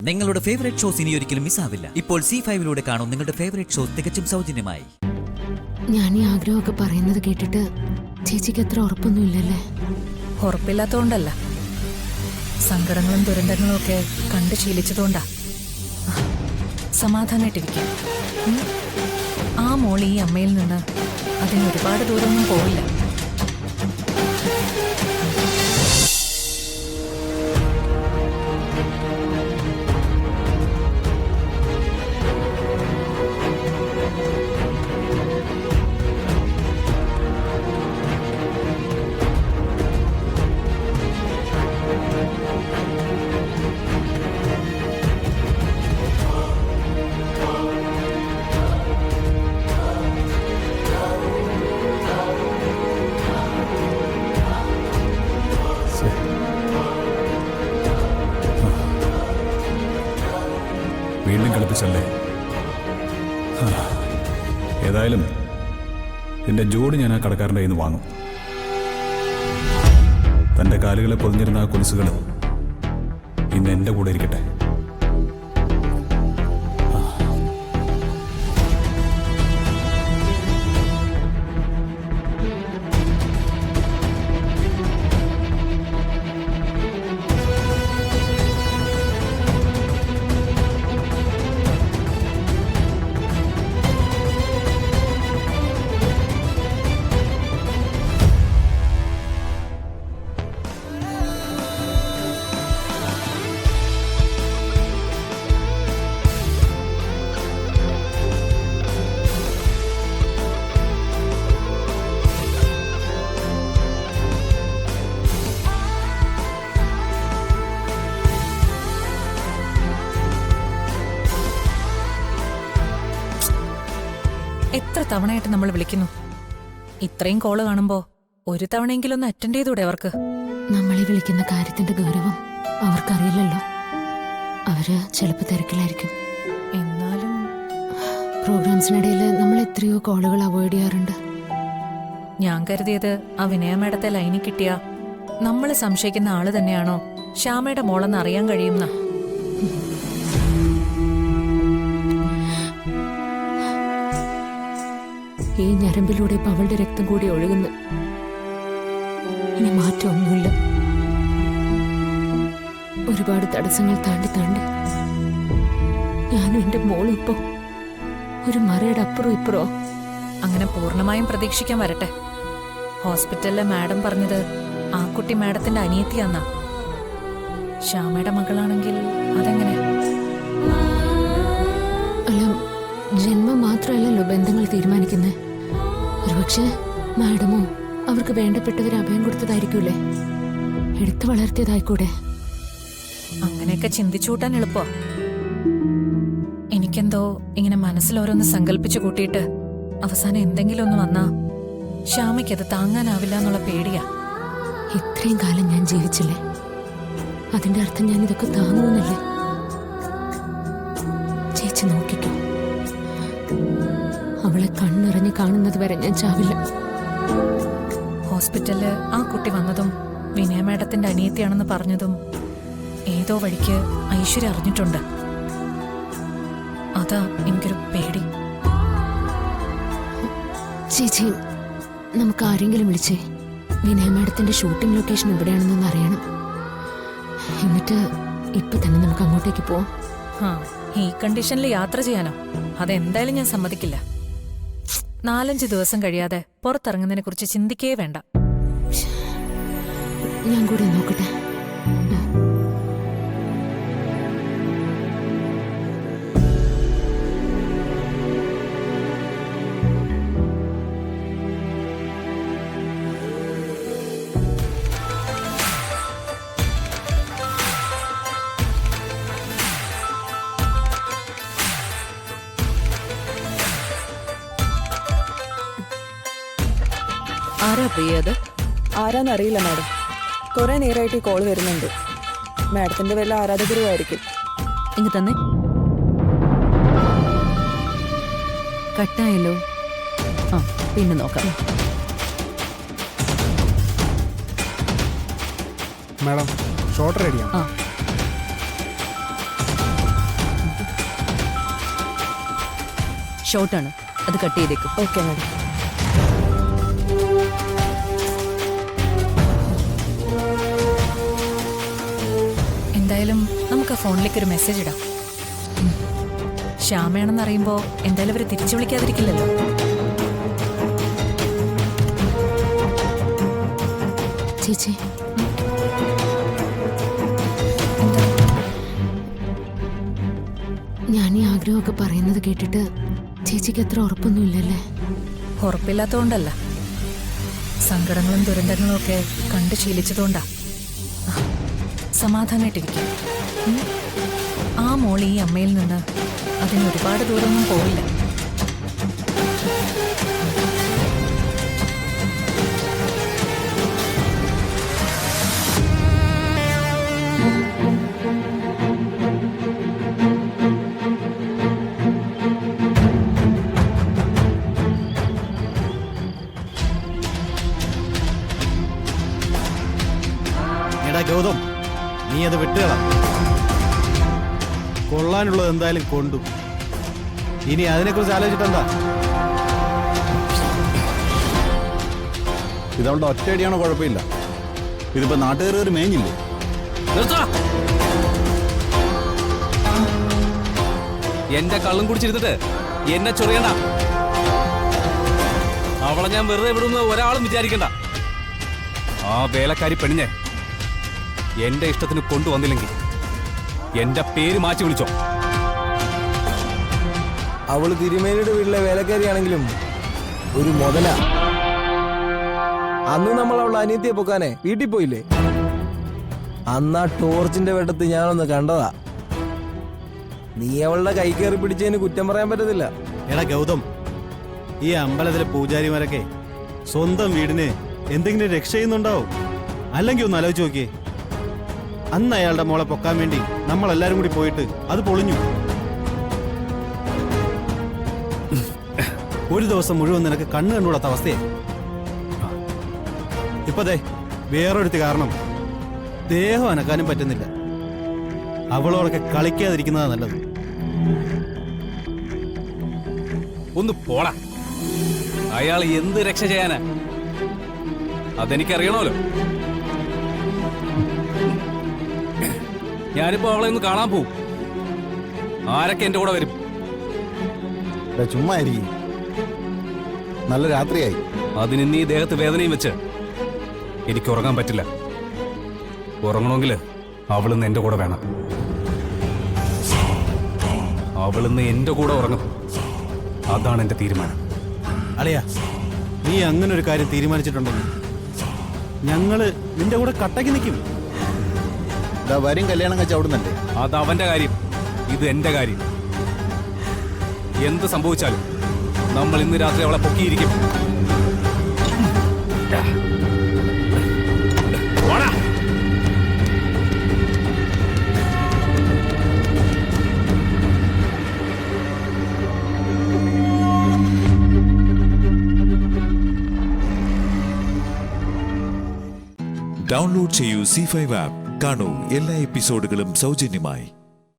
നിങ്ങളുടെ favourite shows ഇനി ഒരിക്കലും മിസ്സാവില്ല. ഇപ്പോൾ C5 കാണും നിങ്ങളുടെ ഫേവറേറ്റ് ഷോസ് തികച്ചും സൗജന്യമായി. ഞാൻ ഈ ആഗ്രഹമൊക്കെ പറയുന്നത് കേട്ടിട്ട് ചേച്ചിക്ക് അത്ര ഉറപ്പൊന്നുമില്ലല്ലേ? ഉറപ്പില്ലാത്തോണ്ടല്ല, സങ്കടങ്ങളും ദുരന്തങ്ങളും ഒക്കെ കണ്ടു ശീലിച്ചതുകൊണ്ടാ. സമാധാനായിട്ടിരിക്കുക. ആ മോൾ ഈ അമ്മയിൽ നിന്ന് അതിന് ഒരുപാട് ദൂരമൊന്നും പോവില്ല. വീണ്ടും കളിപ്പിച്ചല്ലേ? ഏതായാലും എന്റെ ജോഡി ഞാൻ ആ കടക്കാരൻ്റെ കയ്യിൽ നിന്ന് വാങ്ങും. തൻ്റെ കാലുകളെ പൊതിഞ്ഞിരുന്ന ആ കൊലുസുകൾ ഇന്ന് എൻ്റെ കൂടെ ഇരിക്കട്ടെ. എത്ര തവണയായിട്ട് നമ്മൾ വിളിക്കുന്നു. ഇത്രയും കോള് കാണുമ്പോ ഒരു തവണയെങ്കിലും ഒന്ന് അറ്റൻഡ് ചെയ്തൂടെ അവർക്ക്? നമ്മളെ വിളിക്കുന്ന കാര്യത്തിന്റെ ഗൗരവം അവർക്കറിയില്ലല്ലോ. അവര് ചിലപ്പോൾ തിരക്കിലായിരിക്കും. എന്നാലും പ്രോഗ്രാംസിനിടയിൽ നമ്മൾ എത്രയോ കോളുകൾ അവോയ്ഡ് ചെയ്യാറുണ്ട്. ഞാൻ കരുതിയത് ആ വിനയ മേഡത്തെ ലൈനിൽ കിട്ടിയ നമ്മൾ സംശയിക്കുന്ന ആള് തന്നെയാണോ ശ്യാമയുടെ മോളെന്ന് അറിയാൻ കഴിയുന്ന. ഈ ഞരമ്പിലൂടെ ഇപ്പൊ അവളുടെ രക്തം കൂടി ഒഴുകുന്നു. ഇനി മാറ്റമൊന്നുമില്ല. ഒരുപാട് തടസ്സങ്ങൾ താണ്ടി താണ്ടി ഞാനും എന്റെ മോളും ഇപ്പോ ഒരു മറയുടെ അപ്പുറം ഇപ്പുറോ. അങ്ങനെ പൂർണ്ണമായും പ്രതീക്ഷിക്കാൻ വരട്ടെ. ഹോസ്പിറ്റലിലെ മാഡം പറഞ്ഞത് ആ കുട്ടി മാഡത്തിന്റെ അനിയത്തിയാന്നാ. ശ്യാമയുടെ മകളാണെങ്കിൽ അതെങ്ങനെ? അല്ല, ജന്മം മാത്രമല്ലല്ലോ ബന്ധങ്ങൾ തീരുമാനിക്കുന്നത്. ഒരുപക്ഷെ മാഡമോ അവർക്ക് വേണ്ടപ്പെട്ടവർ അഭയം കൊടുത്തതായിരിക്കൂലേ? എടുത്തു വളർത്തിയതായിക്കൂടെ? അങ്ങനെയൊക്കെ ചിന്തിച്ചുകൂട്ടാൻ എളുപ്പോ. എനിക്കെന്തോ ഇങ്ങനെ മനസ്സിലോരോന്ന് സങ്കല്പിച്ചു കൂട്ടിയിട്ട് അവസാനം എന്തെങ്കിലും ഒന്ന് വന്നാ ശ്യാമയ്ക്കത് താങ്ങാനാവില്ല എന്നുള്ള പേടിയാ. ഇത്രയും കാലം ഞാൻ ജീവിച്ചില്ലേ, അതിന്റെ അർത്ഥം ഞാൻ ഇതൊക്കെ താങ്ങുമെന്നല്ലേ? ചേച്ചി നോക്കിക്കോ, അവളെ കണ്ണിറങ്ങി കാണുന്നത് വരെ ഞാൻ ചാവില്ല. ഹോസ്പിറ്റലില് ആ കുട്ടി വന്നതും വിനയ മേഡത്തിന്റെ അനിയത്തിയാണെന്ന് പറഞ്ഞതും ഏതോ വഴിക്ക് ഐശ്വര്യ അറിഞ്ഞിട്ടുണ്ട്. അതാ എനിക്കൊരു പേടി. ചേച്ചി, നമുക്ക് ആരെങ്കിലും വിളിച്ചേ വിനയ മാഡത്തിന്റെ ഷൂട്ടിംഗ് ലൊക്കേഷൻ എവിടെയാണെന്നൊന്ന് അറിയണം. എന്നിട്ട് ഇപ്പൊ തന്നെ നമുക്ക് അങ്ങോട്ടേക്ക് പോവാം. ഈ കണ്ടീഷനിൽ യാത്ര ചെയ്യാനോ? അതെന്തായാലും ഞാൻ സമ്മതിക്കില്ല. 4-5 ദിവസം കഴിയാതെ പുറത്തിറങ്ങുന്നതിനെ കുറിച്ച് ചിന്തിക്കേ വേണ്ട. ഞാൻ കൂടെ നോക്കട്ടെ. ആരാ പ്രിയത്? ആരാന്നറിയില്ല മാഡം. കുറെ നേരമായിട്ട് ഈ കോൾ വരുന്നുണ്ട്. മാഡത്തിന്റെ വല്ല ആരാധകരും ആയിരിക്കും. ഇങ്ങ് തന്നെ. കട്ടായല്ലോ. പിന്നെ നോക്കാം. മാഡം ഷോട്ട് റെഡിയാണ്. ഷോർട്ടാണ്, അത് കട്ട് ചെയ്തേക്കും. Okay madam. എന്തായാലും നമുക്ക് ആ ഫോണിലേക്ക് ഒരു മെസ്സേജ് ഇടാം. ശ്യാമയാണെന്ന് അറിയുമ്പോ എന്തായാലും അവരെ തിരിച്ചു വിളിക്കാതിരിക്കില്ലല്ലോ. ചേച്ചി, ഞാൻ ഈ ആഗ്രഹമൊക്കെ പറയുന്നത് കേട്ടിട്ട് ചേച്ചിക്ക് അത്ര ഉറപ്പൊന്നുമില്ലല്ലേ? ഉറപ്പില്ലാത്തതുകൊണ്ടല്ല, സങ്കടങ്ങളും ദുരന്തങ്ങളും ഒക്കെ കണ്ടു ശീലിച്ചതുകൊണ്ടാ. സമാധാനായിട്ടിരിക്കും. ആ മോൾ ഈ അമ്മയിൽ നിന്ന് അതിന് ഒരുപാട് ദൂരമൊന്നും പോവില്ല. എടാ ഗൗതം, നീ അത് വിട്ടുകള. കൊള്ളാനുള്ളത് എന്തായാലും കൊണ്ടു. ഇനി അതിനെക്കുറിച്ച് ആലോചിച്ചിട്ടെന്താ? ഇതവളുടെ ഒറ്റയടിയാണോ കുഴപ്പമില്ല, ഇതിപ്പോ നാട്ടുകാർ ഒരു മേഞ്ഞില്ലേ? എന്റെ കള്ളും കുടിച്ചിരുന്നിട്ട് എന്നെ ചൊറിയണ്ട. അവളെ ഞാൻ വെറുതെ വിടുന്ന ഒരാളും വിചാരിക്കണ്ട. ആ വേലക്കാരി പെണ്ണിനെ എന്റെ ഇഷ്ടത്തിന് കൊണ്ടുവന്നില്ലെങ്കിൽ എന്റെ പേര് മാറ്റി വിളിച്ചോ. അവള് തിരുമേനിയുടെ വീട്ടിലെ വേലക്കാരിയാണെങ്കിലും ഒരു മുതല. അന്ന് നമ്മൾ അവളുടെ അനിയത്തിയെ പൊക്കാനെ വീട്ടിൽ പോയില്ലേ? അന്നാ ടോർച്ചിന്റെ വെട്ടത്ത് ഞാനൊന്ന് കണ്ടതാ. നീ അവളുടെ കൈ കയറി പിടിച്ചതിന് കുറ്റം പറയാൻ പറ്റത്തില്ല. എടാ ഗൗതം, ഈ അമ്പലത്തിലെ പൂജാരിമാരൊക്കെ സ്വന്തം വീടിന് എന്തെങ്കിലും രക്ഷ ചെയ്യുന്നുണ്ടാവും. അല്ലെങ്കിൽ ഒന്ന് ആലോചിച്ച് നോക്കിയേ, അന്ന് അയാളുടെ മോളെ പൊക്കാൻ വേണ്ടി നമ്മളെല്ലാരും കൂടി പോയിട്ട് അത് പൊളിഞ്ഞു. ഒരു ദിവസം മുഴുവൻ നിനക്ക് കണ്ണു കണ്ടുകൂടാത്ത അവസ്ഥയായി. ഇപ്പതേ വേറൊരുത്തി കാരണം ദേഹം അനക്കാനും പറ്റുന്നില്ല. അവളോടൊക്കെ കളിക്കാതിരിക്കുന്നതാ നല്ലത്. ഒന്ന് പോടാ. അയാൾ എന്ത് രക്ഷ ചെയ്യാനാ? അതെനിക്കറിയണമല്ലോ. ഞാനിപ്പോ അവളെ ഒന്ന് കാണാൻ പോവും. ആരൊക്കെ എന്റെ കൂടെ വരും? ചുമ്മാ ആയിരിക്കും, നല്ല രാത്രിയായി. അതിന് നീ ദേഹത്ത് വേദനയും വെച്ച് എനിക്ക് ഉറങ്ങാൻ പറ്റില്ല. ഉറങ്ങണമെങ്കിൽ അവളിന്ന് എന്റെ കൂടെ വേണം. അവളിന്ന് എന്റെ കൂടെ ഉറങ്ങും. അതാണ് എന്റെ തീരുമാനം. അളിയാ, നീ അങ്ങനെ ഒരു കാര്യം തീരുമാനിച്ചിട്ടുണ്ടെങ്കിൽ ഞങ്ങള് നിന്റെ കൂടെ കട്ടയ്ക്ക് നിൽക്കും. വരും കല്യാണം കഴിച്ച അവിടുന്നല്ലേ? അത് അവന്റെ കാര്യം, ഇത് എന്റെ കാര്യം. എന്ത് സംഭവിച്ചാലും നമ്മൾ ഇന്ന് രാത്രി അവളെ പൊക്കിയിരിക്കും. ഡൗൺലോഡ് ചെയ്യൂ C5 ആപ്പ്. കാണൂ എല്ലാ എപ്പിസോഡുകളും സൗജന്യമായി.